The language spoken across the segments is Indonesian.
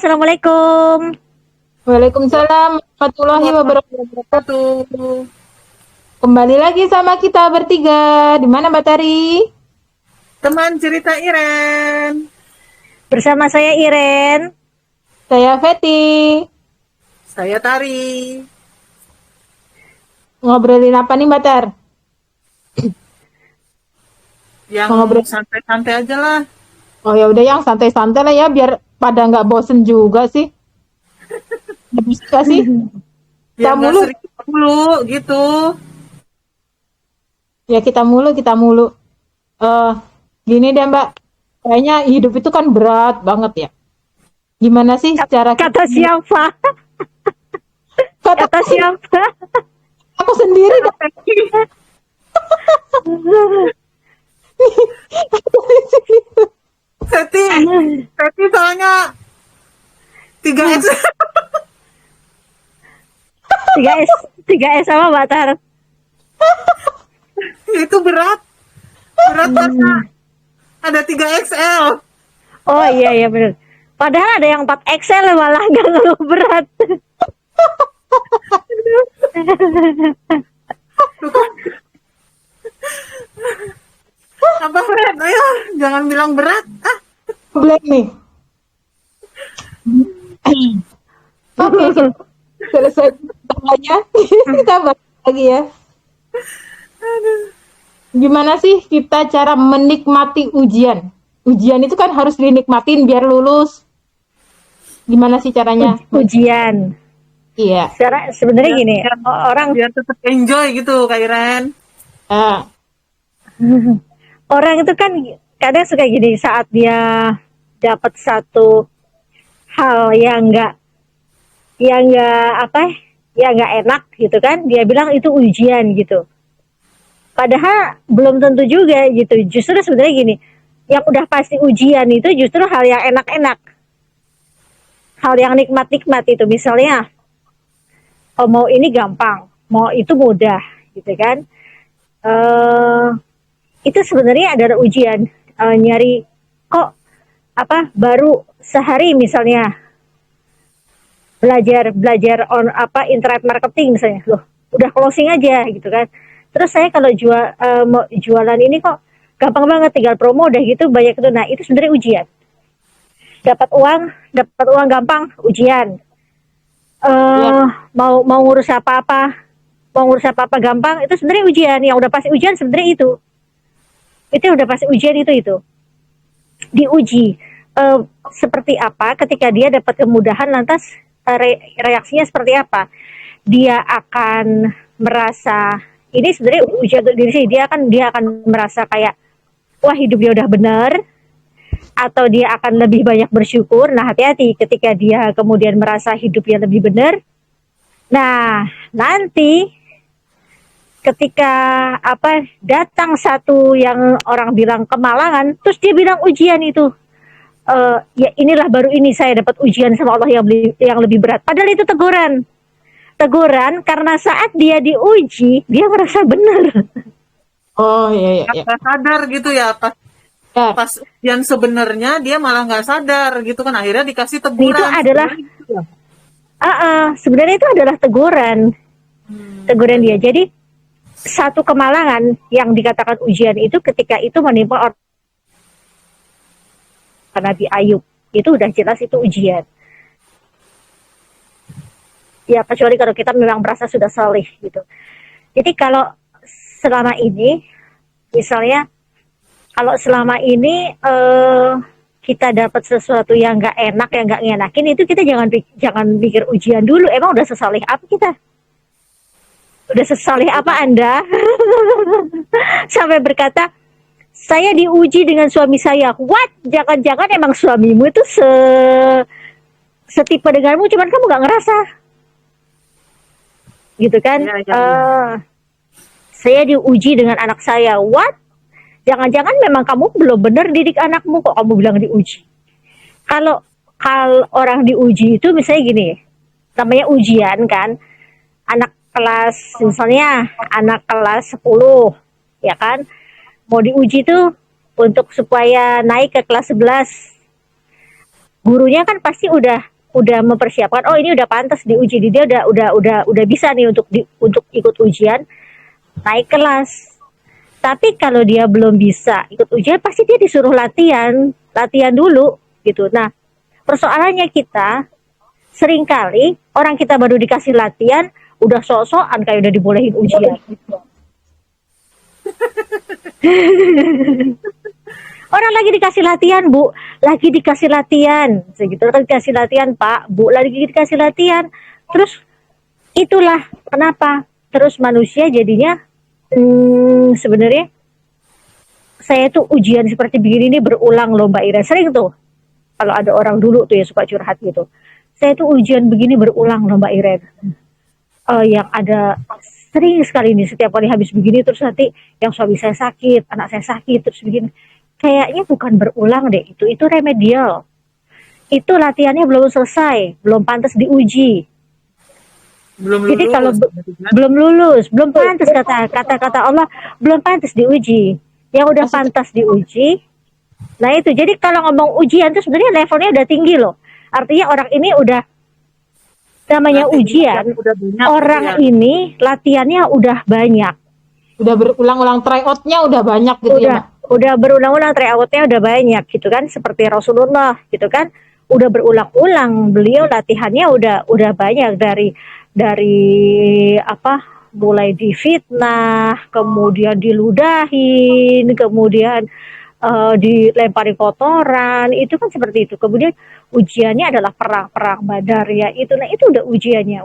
assalamualaikum. Waalaikumsalam warahmatullahi wabarakatuh. Kembali lagi sama kita bertiga. Di mana Mbak Tari? Teman cerita Iren. Bersama saya Iren. Saya Feti. Saya Tari. Ngobrolin apa nih Mbak Tar? Yang Ngobrol. santai-santai aja lah. Oh ya udah yang santai-santai lah ya, biar pada nggak bosen juga sih. Bisa sih? Biar Kita nggak mulu. sering mulu gitu. Ya kita mulu. Gini deh Mbak, kayaknya hidup itu kan berat banget ya. Gimana sih cara Kata siapa? Kata Kata siapa? aku sendiri dong. Feti soalnya 3X. 3S, 3S sama Mbak Tar. Itu berat. Berat karena ada 3XL. Oh iya benar. Padahal ada yang 4XL malah nggak ngeluh berat. Apa berat? Ayo, jangan bilang berat. Black nih. Oke, selesai pertanyaannya. Kita bahas lagi ya. Gimana sih kita cara menikmati ujian? Ujian itu kan harus dinikmatin biar lulus. Gimana sih caranya? Ujian. Iya. Sebenarnya gini, orang Biar tetap enjoy gitu, Kak Iren. Ah, orang itu kan kadang suka gini saat dia dapat satu hal yang nggak enak gitu kan, dia bilang itu ujian gitu. Padahal belum tentu juga gitu. Justru sebenarnya gini, yang udah pasti ujian itu justru hal yang enak-enak, hal yang nikmat-nikmat itu. Misalnya, oh mau ini gampang, mau itu mudah gitu kan. Itu sebenarnya adalah ujian. Nyari kok baru sehari misalnya belajar on internet marketing misalnya, loh udah closing aja gitu kan. Terus saya kalau mau jualan ini kok gampang banget, tinggal promo udah gitu banyak itu. Nah itu sebenarnya ujian. Dapat uang gampang, ujian. Mau ngurus apa-apa gampang, itu sebenarnya ujian. Yang udah pasti ujian sebenarnya itu udah pasti ujian itu diuji seperti apa. Ketika dia dapat kemudahan, lantas reaksinya seperti apa, dia akan merasa ini sebenarnya ujian untuk diri sendiri. Dia akan merasa kayak wah hidup dia udah benar, atau dia akan lebih banyak bersyukur. Nah hati-hati ketika dia kemudian merasa hidupnya lebih benar. Nah nanti ketika datang satu yang orang bilang kemalangan, terus dia bilang ujian itu, ya inilah baru ini saya dapat ujian sama Allah yang lebih berat. Padahal itu teguran karena saat dia diuji dia merasa benar. oh iya. Nggak sadar gitu ya, pas ujian sebenarnya dia malah nggak sadar gitu kan, akhirnya dikasih teguran. Itu adalah sebenarnya itu adalah teguran dia. Jadi satu kemalangan yang dikatakan ujian itu ketika itu menimpa orang Nabi Ayub, itu udah jelas itu ujian. Ya kecuali kalau kita memang merasa sudah saleh gitu. Jadi kalau selama ini misalnya, kalau selama ini kita dapat sesuatu yang nggak enak, yang nggak ngenakin, itu kita jangan pikir ujian dulu. Emang udah sesaleh apa kita? Udah sesaleh apa Anda? Sampai berkata, saya diuji dengan suami saya. What? Jangan-jangan emang suamimu itu setipe denganmu, cuman kamu nggak ngerasa. Gitu kan? Saya diuji dengan anak saya. What? Jangan-jangan memang kamu belum benar didik anakmu, kok kamu bilang diuji. Kalau orang diuji itu misalnya gini, namanya ujian kan, anak kelas, misalnya anak kelas 10, ya kan, mau diuji tuh untuk supaya naik ke kelas 11. Gurunya kan pasti udah udah mempersiapkan, oh ini udah pantas diuji, dia udah bisa nih untuk ikut ujian, naik kelas. Tapi kalau dia belum bisa ikut ujian, pasti dia disuruh latihan dulu gitu. Nah, persoalannya kita seringkali orang kita baru dikasih latihan udah sok-sokan kayak udah dibolehin ujian. Orang lagi dikasih latihan, Bu, lagi dikasih latihan, segitu lagi dikasih latihan, Pak, Bu, lagi dikasih latihan. Terus itulah kenapa terus manusia jadinya sebenarnya saya tuh ujian seperti begini ini berulang loh Mbak Ira. Sering tuh kalau ada orang dulu tuh ya suka curhat gitu. Saya tuh ujian begini berulang loh Mbak Ira. Yang ada sering sekali nih setiap kali habis begini terus nanti yang suami saya sakit, anak saya sakit terus begini. Kayaknya bukan berulang deh itu remedial. Itu latihannya belum selesai, belum pantas diuji. Jadi kalau belum lulus, belum pantas kata Allah, belum pantas diuji. Yang udah pantas diuji. Nah itu, jadi kalau ngomong ujian itu sebenarnya levelnya udah tinggi loh. Artinya orang ini udah namanya ujian, orang ini latihannya udah banyak. Udah berulang-ulang tryout-nya udah banyak gitu ya. Udah berulang-ulang tryout-nya udah banyak gitu kan, seperti Rasulullah gitu kan. Udah berulang-ulang beliau latihannya udah banyak dari apa mulai difitnah, kemudian diludahin, kemudian dilempari kotoran, itu kan seperti itu. Kemudian ujiannya adalah perang Badar ya itu. Nah itu udah ujiannya,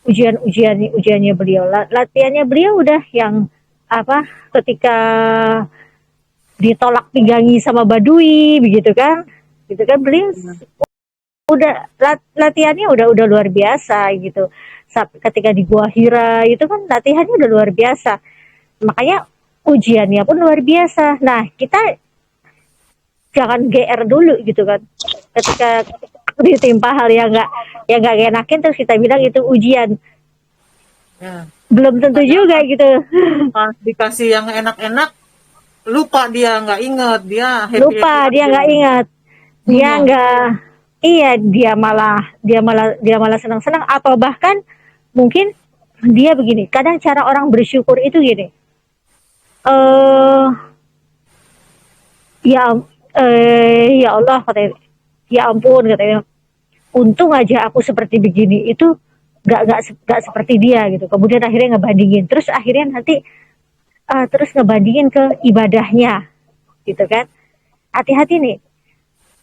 ujiannya beliau, latihannya beliau udah yang apa ketika ditolak pinggangi sama Badui begitu kan beliau udah latihannya udah luar biasa gitu. Ketika di Gua Hira itu kan latihannya udah luar biasa, makanya ujiannya pun luar biasa. Nah kita jangan GR dulu gitu kan ketika ditimpa hal yang nggak enakin terus kita bilang itu ujian ya. Belum tentu juga gitu. Dikasih yang enak-enak lupa, dia nggak inget, dia nggak ingat, dia nggak dia malah senang-senang, atau bahkan mungkin dia begini. Kadang cara orang bersyukur itu gini, ya Allah katanya, ya ampun katanya, untung aja aku seperti begini, itu nggak seperti dia gitu. Kemudian akhirnya ngebandingin, terus akhirnya nanti terus ngebandingin ke ibadahnya gitu kan. Hati-hati nih,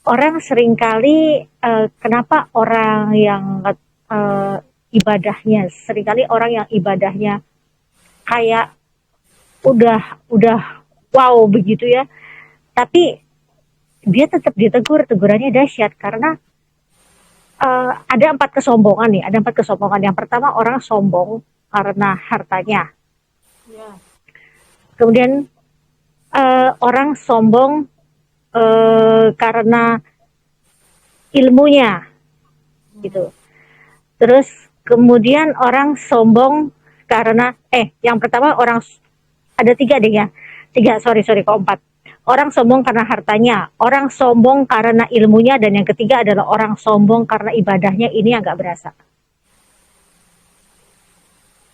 orang seringkali kenapa orang yang ibadahnya seringkali orang yang ibadahnya kayak udah wow begitu ya, tapi dia tetap tegurannya dahsyat karena ada 4 kesombongan nih, ada 4 kesombongan. Yang pertama, orang sombong karena hartanya. Kemudian orang sombong karena ilmunya gitu. Terus kemudian orang sombong karena yang pertama orang ada 3 deh ya. 3, sorry kok 4. Orang sombong karena hartanya, orang sombong karena ilmunya, dan yang ketiga adalah orang sombong karena ibadahnya. Ini yang nggak berasa.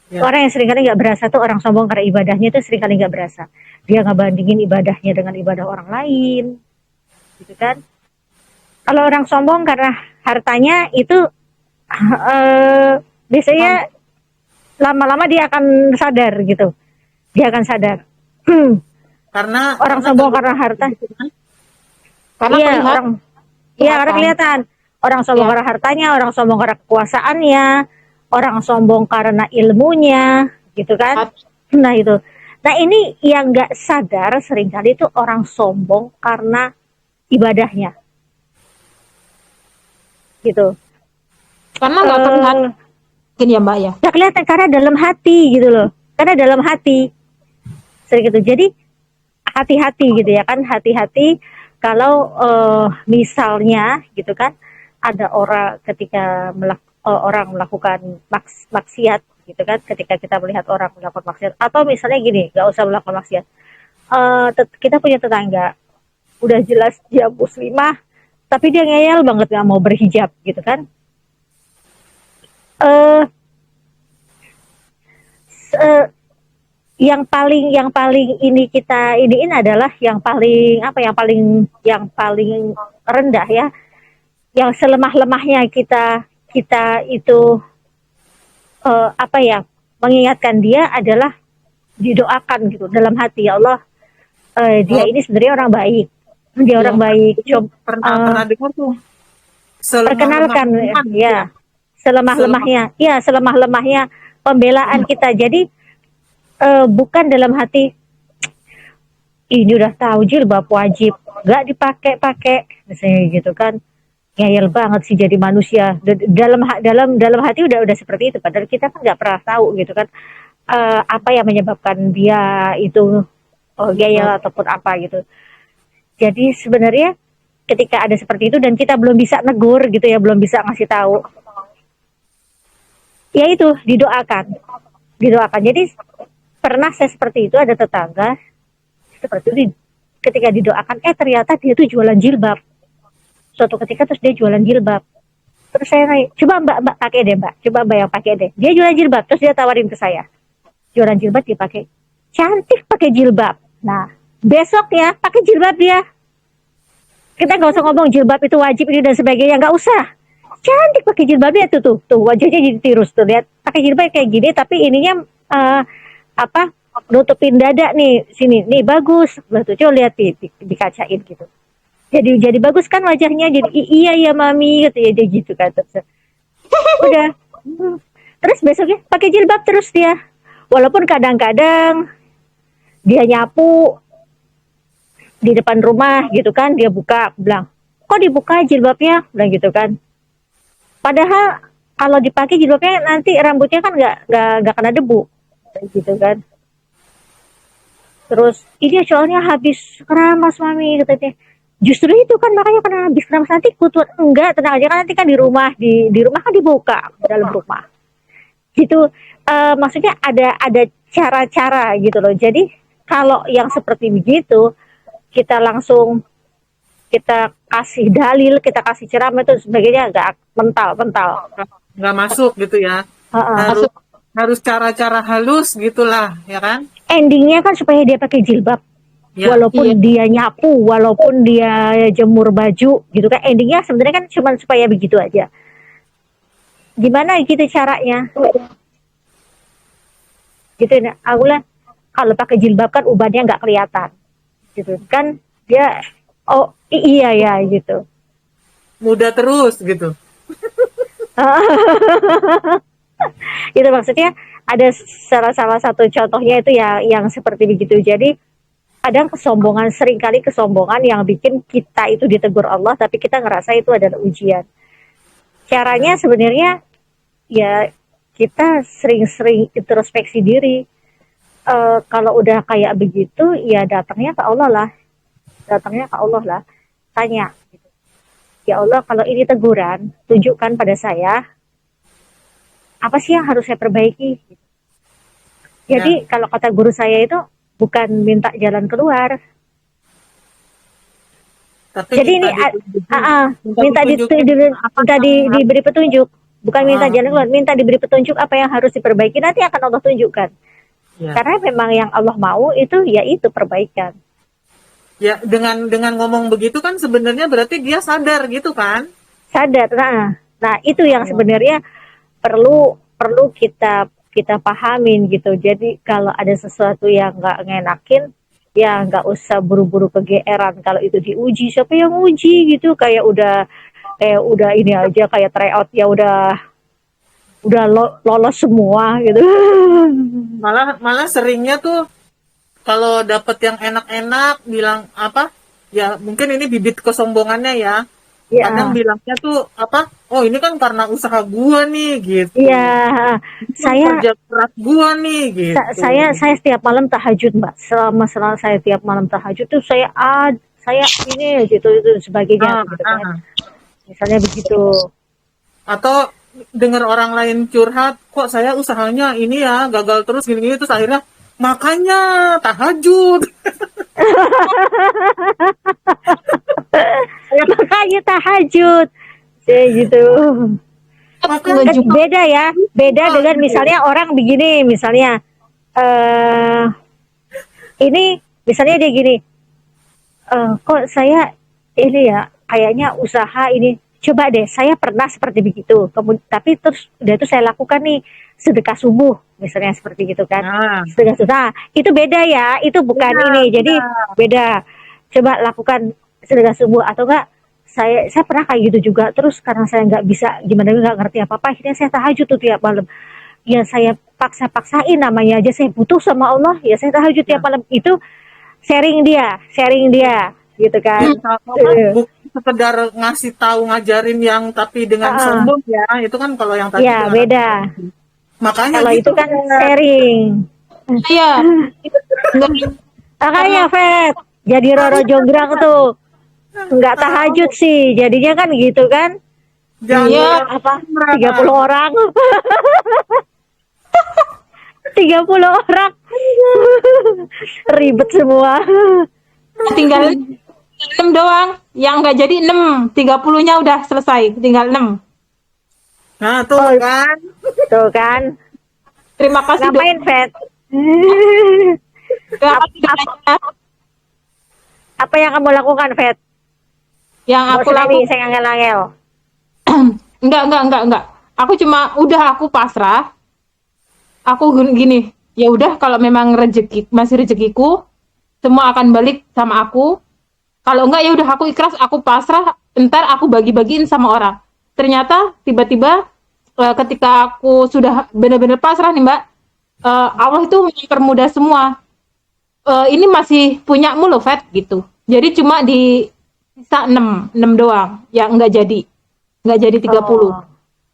Ya. Orang yang seringkali nggak berasa tuh orang sombong karena ibadahnya itu seringkali nggak berasa. Dia nggak bandingin ibadahnya dengan ibadah orang lain, gitu kan? Kalau orang sombong karena hartanya itu biasanya lama-lama dia akan sadar gitu. Dia akan sadar. Karena sombong karena harta. Karena karena kelihatan. Orang sombong karena hartanya, orang sombong karena kekuasaannya, orang sombong karena ilmunya, gitu kan? Nah itu. Nah ini yang nggak sadar seringkali itu orang sombong karena ibadahnya, gitu. Karena nggak terlihat, mungkin ya Mbak ya. Nggak kelihatan karena dalam hati gitu loh. Karena dalam hati, sering gitu. Jadi hati-hati gitu ya kan, hati-hati kalau misalnya gitu kan ada orang ketika orang melakukan maksiat gitu kan, ketika kita melihat orang melakukan maksiat, atau misalnya gini, nggak usah melakukan maksiat, kita punya tetangga udah jelas dia muslimah tapi dia ngeyel banget nggak mau berhijab gitu kan. eh eh, yang paling ini kita iniin adalah yang paling apa, yang paling rendah ya, yang selemah-lemahnya kita kita itu apa ya, mengingatkan dia adalah didoakan gitu dalam hati, ya Allah, dia ini sebenarnya orang baik, dia Iya. orang baik, Pernah dengar tuh. perkenalkan Selemah-lemah iman, ya, selemah-lemahnya ya, selemah-lemahnya pembelaan kita. Jadi bukan dalam hati ini udah tahu jilbab wajib nggak dipakai-pakai misalnya gitu kan, ngeyel banget sih jadi manusia. Dalam hati udah seperti itu, padahal kita kan nggak pernah tahu gitu kan, apa yang menyebabkan dia itu ngeyel ataupun apa gitu. Jadi sebenarnya ketika ada seperti itu dan kita belum bisa negur gitu ya, belum bisa ngasih tahu, ya itu didoakan. Jadi pernah saya seperti itu, ada tetangga seperti itu, ketika didoakan ternyata dia tuh jualan jilbab. Suatu ketika terus dia jualan jilbab, terus saya nanya, coba mbak pakai deh mbak, coba mbak yang pakai deh. Dia jualan jilbab, terus dia tawarin ke saya, jualan jilbab dipakai, cantik pakai jilbab. Nah besok ya pakai jilbab dia, kita nggak usah ngomong jilbab itu wajib ini dan sebagainya, nggak usah, cantik pakai jilbabnya. Tuh wajahnya jadi tirus tuh, lihat pakai jilbab kayak gini tapi ininya apa, nutupin dada nih, sini nih bagus lah tuh, coba lihat dikacain gitu, jadi bagus kan wajahnya. Jadi iya ya mami gitu ya, dia gitu kan. Terus udah terus besoknya pakai jilbab terus dia, walaupun kadang-kadang dia nyapu di depan rumah gitu kan, dia buka, bilang kok dibuka jilbabnya, bilang gitu kan. Padahal kalau dipakai jilbabnya nanti rambutnya kan nggak kena debu gitu kan. Terus ini soalnya habis keramas mami katanya. Justru itu kan makanya karena habis keramas nanti kutu, enggak, tenang aja kan, nanti kan di rumah kan dibuka dalam rumah gitu. Maksudnya ada cara-cara gitu loh. Jadi kalau yang seperti begitu kita langsung kita kasih dalil, kita kasih ceramah itu sebagainya, nggak mental nggak masuk gitu ya. Harus cara-cara halus gitulah ya kan. endingnya kan supaya dia pakai jilbab Ya. walaupun dia nyapu, walaupun dia jemur baju gitu kan, endingnya sebenarnya kan cuma supaya begitu aja. Gimana gitu caranya gitu ya. Aku lah kalau pakai jilbab kan ubannya nggak kelihatan gitu kan, dia oh iya ya gitu. Muda terus gitu. Itu maksudnya ada salah satu contohnya itu ya yang seperti begitu. Jadi kadang seringkali kesombongan yang bikin kita itu ditegur Allah, tapi kita ngerasa itu adalah ujian. Caranya sebenarnya ya kita sering-sering introspeksi diri. Kalau udah kayak begitu ya datangnya ke Allah lah, tanya gitu. Ya Allah, kalau ini teguran, tunjukkan pada saya apa sih yang harus saya perbaiki. Jadi kalau kata guru saya itu bukan minta jalan keluar, tapi jadi ini minta diberi petunjuk, bukan minta jalan keluar, minta diberi petunjuk apa yang harus diperbaiki, nanti akan Allah tunjukkan. Karena memang yang Allah mau itu ya itu perbaikan. Ya, dengan ngomong begitu kan sebenarnya berarti dia sadar gitu kan? Sadar. Nah itu yang sebenarnya perlu kita pahamin gitu. Jadi kalau ada sesuatu yang nggak ngenakin, ya nggak usah buru-buru kegeeran. Kalau itu diuji, siapa yang uji gitu? Kayak udah ini aja, kayak tryout ya udah lolos semua gitu. Malah seringnya tuh kalau dapet yang enak-enak bilang apa? Ya mungkin ini bibit kesombongannya ya. Kadang bilangnya tuh apa? Oh ini kan karena usaha gua nih gitu. Iya, saya kerja keras gua nih gitu. Saya setiap malam tahajud, Mbak. Selama saya tiap malam tahajud tuh saya ini gitu itu sebagainya gitu kan. Misalnya begitu. Atau dengar orang lain curhat, kok saya usahanya ini ya gagal terus gini-gini, terus akhirnya makanya tahajud. Makanya tahajud. Kayak gitu. Maka Beda ya, beda dengan misalnya orang begini, misalnya ini misalnya dia gini, kok saya ini ya kayaknya usaha ini, coba deh saya pernah seperti begitu, kemudian tapi terus udah itu saya lakukan nih sedekah subuh misalnya seperti gitu kan, nah, sedekah subuh. Nah, itu beda ya, itu bukan beda, ini, jadi beda. beda. Coba lakukan sedekah subuh atau enggak, saya pernah kayak gitu juga, terus karena saya nggak bisa gimana, nggak ngerti apa apa, akhirnya saya tahajud tuh tiap malam. Ya saya paksain, namanya aja saya butuh sama Allah, ya saya tahajud tiap Ya. malam. Itu sharing dia gitu kan. Apa, bukan sekedar ngasih tahu ngajarin yang tapi dengan Ah, sombong ya, itu kan kalau yang tadi ya dengan beda. makanya Kalau itu gitu kan Fer. sharing. Iya, nggak Makanya karena Fet, jadi Roro Jonggrang tuh nggak tahajud sih, jadinya kan gitu kan, Jangan di iya, apa pura-pura. 30 orang 30 orang ribet semua. tinggal 6 doang. Yang nggak jadi 6, 30-nya udah selesai, tinggal 6. Nah, tuh Oh, kan. tuh kan. Terima kasih Ngapain, doanya. Fet? Terima Ap- kasih ap- doanya. apa yang kamu lakukan, Fet? Yang Mau aku selami, lakukan saya ngangel-ngangel. enggak. Aku cuma udah aku pasrah. Aku gini, ya udah kalau memang rezeki masih rezekiku, semua akan balik sama aku. Kalau enggak ya udah aku ikhlas, aku pasrah, ntar aku bagi-bagiin sama orang. Ternyata tiba-tiba ketika aku sudah benar-benar pasrah nih Mbak, Allah itu mempermudah semua. Ini masih punyamu loh Fat gitu. Jadi cuma di sisa 6 doang yang nggak jadi 30. Oh,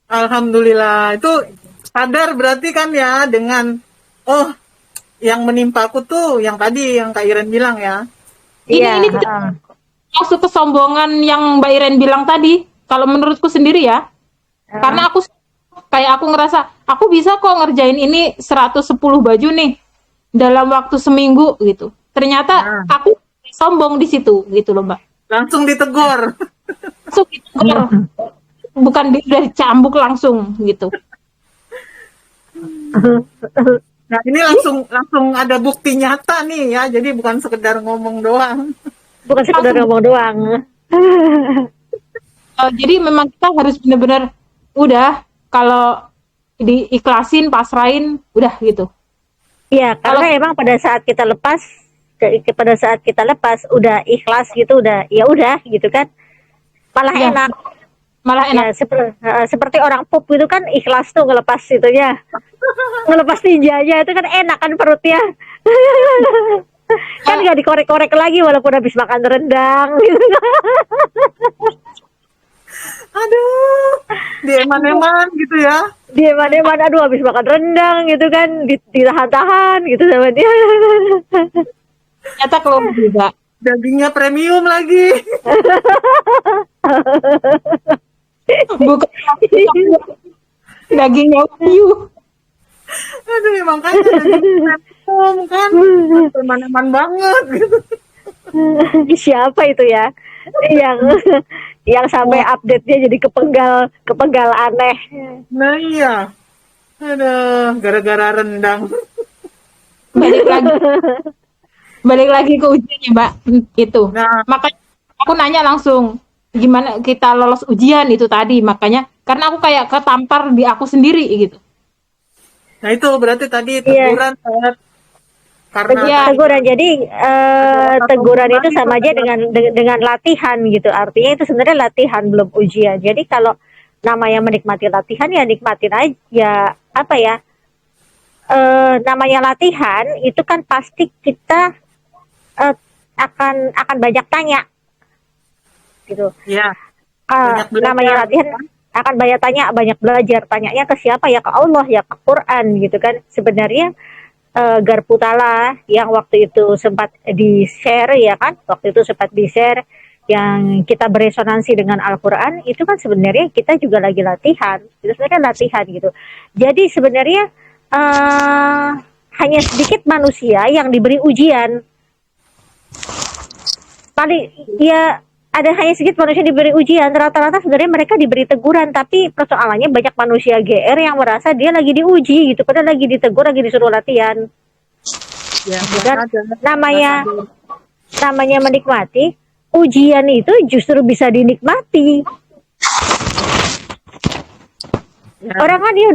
Alhamdulillah. Itu sadar berarti kan ya dengan oh yang menimpa aku tuh yang tadi yang Kak Iren bilang ya. iya. Ini tidak masuk kesombongan yang Mbak Iren bilang tadi. Kalau menurutku sendiri ya, karena aku kayak aku ngerasa aku bisa kok ngerjain ini 110 baju nih dalam waktu seminggu gitu. Ternyata Nah, aku sombong di situ gitu loh Mbak. langsung ditegur. Masuk gitu, bukan udah dicambuk langsung gitu. Nah, ini langsung ada bukti nyata nih ya. Jadi bukan sekedar ngomong doang. Bukan sekedar Langsung. ngomong doang. Jadi memang kita harus benar-benar udah kalau diikhlasin, pasrahin, udah gitu. Iya, Kalau karena emang pada saat kita lepas udah ikhlas gitu, udah ya udah gitu kan. Malah ya enak. malah enak. Ya, seperti orang pup itu kan ikhlas tuh ngelepas itunya. Ngelepas tinjanya itu kan enak kan perutnya. Kan nggak dikorek-korek lagi walaupun habis makan rendang gitu. Aduh, dieman-eman gitu ya. Dia mana aduh habis makan rendang gitu kan, ditahan-tahan gitu sama dia. Ternyata keluar juga. Dagingnya premium lagi. Bukan dagingnya wagyu. Aduh, ya makanya daging premium kan. Eman-eman banget gitu. Siapa itu ya? Yang sampai update-nya jadi kepenggal aneh. Nah iya. Aduh, gara-gara rendang. Balik lagi balik lagi ke ujiannya Mbak itu. Nah, Makanya aku nanya langsung gimana kita lolos ujian itu tadi, makanya karena aku kayak ketampar di aku sendiri gitu. nah itu berarti tadi Iya. teguran Fer. Karena Iya. Teguran, jadi teguran itu lagi, sama aja dengan latihan gitu. Artinya itu sebenarnya latihan, belum ujian. Jadi kalau namanya menikmati latihan ya nikmatin aja. Ya apa ya? Namanya latihan itu kan pasti kita akan banyak tanya gitu. ya banyak belajar. Namanya latihan akan banyak tanya, banyak belajar. Tanyanya ke siapa? Ya ke Allah, ya ke Quran gitu kan. Sebenarnya Garpu Tala yang waktu itu sempat di-share ya kan, waktu itu sempat di-share yang kita beresonansi dengan Al-Quran, itu kan sebenarnya kita juga lagi latihan, itu sebenarnya latihan gitu. Jadi sebenarnya hanya sedikit manusia yang diberi ujian, paling ya ada hanya sedikit manusia diberi ujian, rata-rata sebenarnya mereka diberi teguran, tapi persoalannya banyak manusia GR yang merasa dia lagi diuji gitu, padahal lagi ditegur, lagi disuruh latihan. Ya, Dan namanya namanya menikmati, ujian itu justru bisa dinikmati. ya, Orang kan dia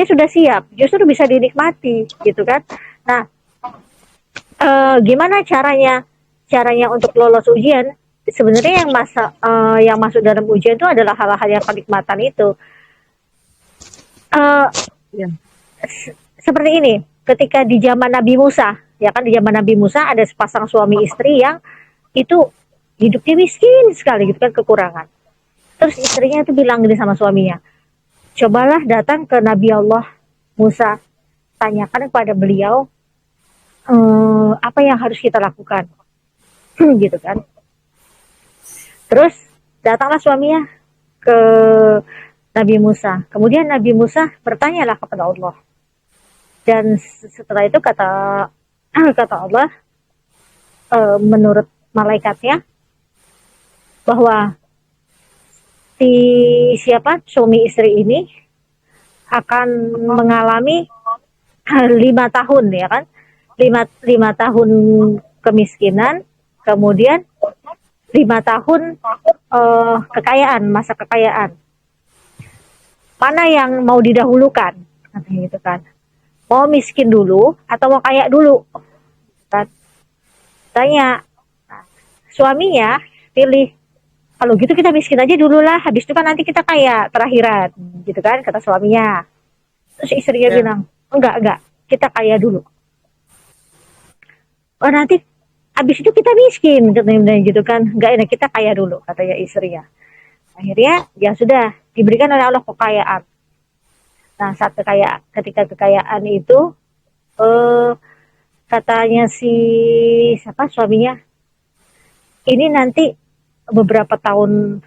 sudah siap, justru bisa dinikmati gitu kan. Nah, gimana caranya untuk lolos ujian? Sebenarnya yang masuk dalam ujian itu adalah hal-hal yang kenikmatan itu. ya, Seperti ini, ketika di zaman Nabi Musa, ya kan, di zaman Nabi Musa ada sepasang suami istri yang itu hidupnya miskin sekali gitu kan, kekurangan. Terus istrinya itu bilang gini sama suaminya, cobalah datang ke Nabi Allah Musa, tanyakan kepada beliau apa yang harus kita lakukan. Gitu kan. Terus datanglah suaminya ke Nabi Musa. Kemudian Nabi Musa bertanyalah kepada Allah. Dan setelah itu kata Allah, menurut malaikatnya, bahwa suami istri ini akan mengalami 5 tahun, ya kan, 5 tahun kemiskinan, kemudian 5 tahun kekayaan, masa kekayaan. Mana yang mau didahulukan? Katanya gitu kan. Mau miskin dulu atau mau kaya dulu? Kan? Tanya. Nah, suaminya pilih, kalau gitu kita miskin aja dulu lah, habis itu kan nanti kita kaya terakhiran, gitu kan, kata suaminya. Terus istrinya bilang, enggak, kita kaya dulu. Oh, nanti habis itu kita miskin, katanya gitu kan. Enggak enak, kita kaya dulu, katanya istrinya. Akhirnya ya sudah diberikan oleh Allah kekayaan. Nah, ketika kekayaan itu katanya suaminya, ini nanti beberapa tahun,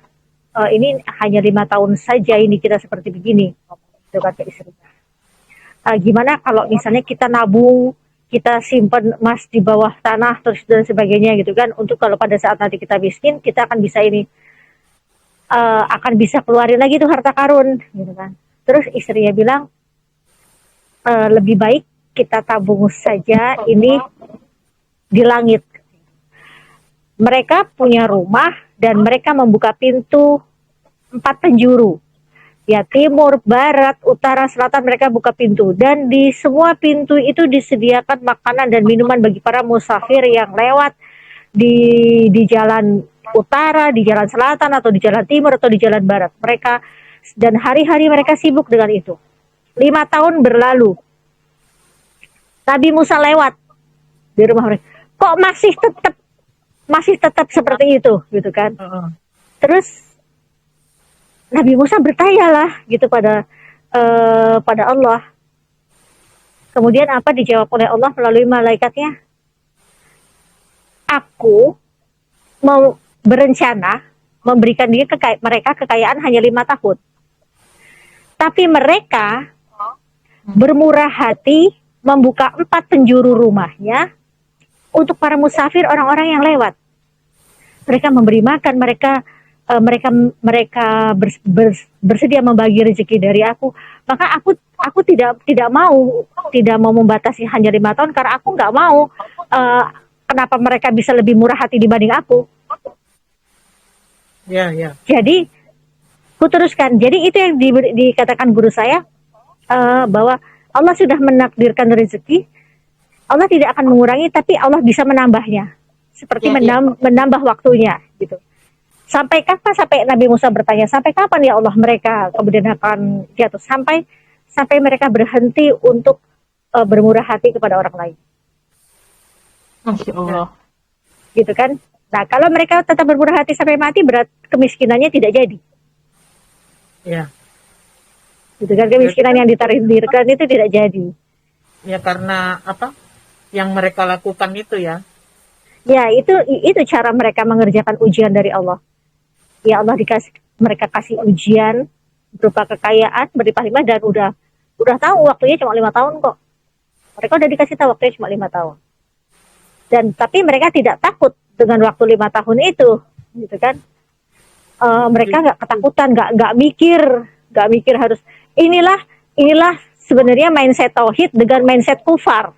ini hanya 5 tahun saja ini kita seperti begini, itu kata istrinya. Gimana kalau misalnya kita nabung, kita simpan emas di bawah tanah terus dan sebagainya gitu kan, untuk kalau pada saat nanti kita miskin kita akan bisa akan bisa keluarin lagi tuh harta karun gitu kan. Terus istrinya bilang, lebih baik kita tabung saja ini di langit. Mereka punya rumah dan mereka membuka pintu 4 penjuru. Ya, timur, barat, utara, selatan, mereka buka pintu. Dan di semua pintu itu disediakan makanan dan minuman bagi para musafir yang lewat di jalan utara, di jalan selatan, atau di jalan timur, atau di jalan barat. Dan hari-hari mereka sibuk dengan itu. 5 tahun berlalu. Nabi Musa lewat di rumah mereka. Kok masih tetap seperti itu, gitu kan? Terus Nabi Musa bertanyalah gitu pada Allah. Kemudian apa dijawab oleh Allah melalui malaikatnya? Aku mau berencana memberikan mereka kekayaan hanya 5 tahun. Tapi mereka bermurah hati membuka 4 penjuru rumahnya untuk para musafir, orang-orang yang lewat. Mereka memberi makan, mereka bersedia membagi rezeki dari aku. Maka aku tidak mau membatasi hanya 5 tahun, karena aku nggak mau kenapa mereka bisa lebih murah hati dibanding aku. Ya. Jadi kuteruskan. Jadi itu yang dikatakan guru saya, bahwa Allah sudah menakdirkan rezeki, Allah tidak akan mengurangi, tapi Allah bisa menambahnya, seperti menambah waktunya gitu. Sampai kapan? Sampai Nabi Musa bertanya, sampai kapan ya Allah mereka kemudian akan jatuh, sampai mereka berhenti untuk bermurah hati kepada orang lain. Masya Allah. Gitu kan? Nah, kalau mereka tetap bermurah hati sampai mati, berat kemiskinannya tidak jadi. Ya. Gitu kan, kemiskinan yang ditakdirkan itu tidak jadi. Ya, karena apa? Yang mereka lakukan itu ya. Ya, itu cara mereka mengerjakan ujian dari Allah. Ya, Allah mereka kasih ujian berupa kekayaan berlimpah-limpah, dan udah tahu waktunya cuma 5 tahun kok. Mereka udah dikasih tahu waktunya cuma 5 tahun. Dan tapi mereka tidak takut dengan waktu 5 tahun itu, gitu kan? Mereka nggak ketakutan, nggak mikir harus inilah sebenarnya mindset tauhid dengan mindset kufar.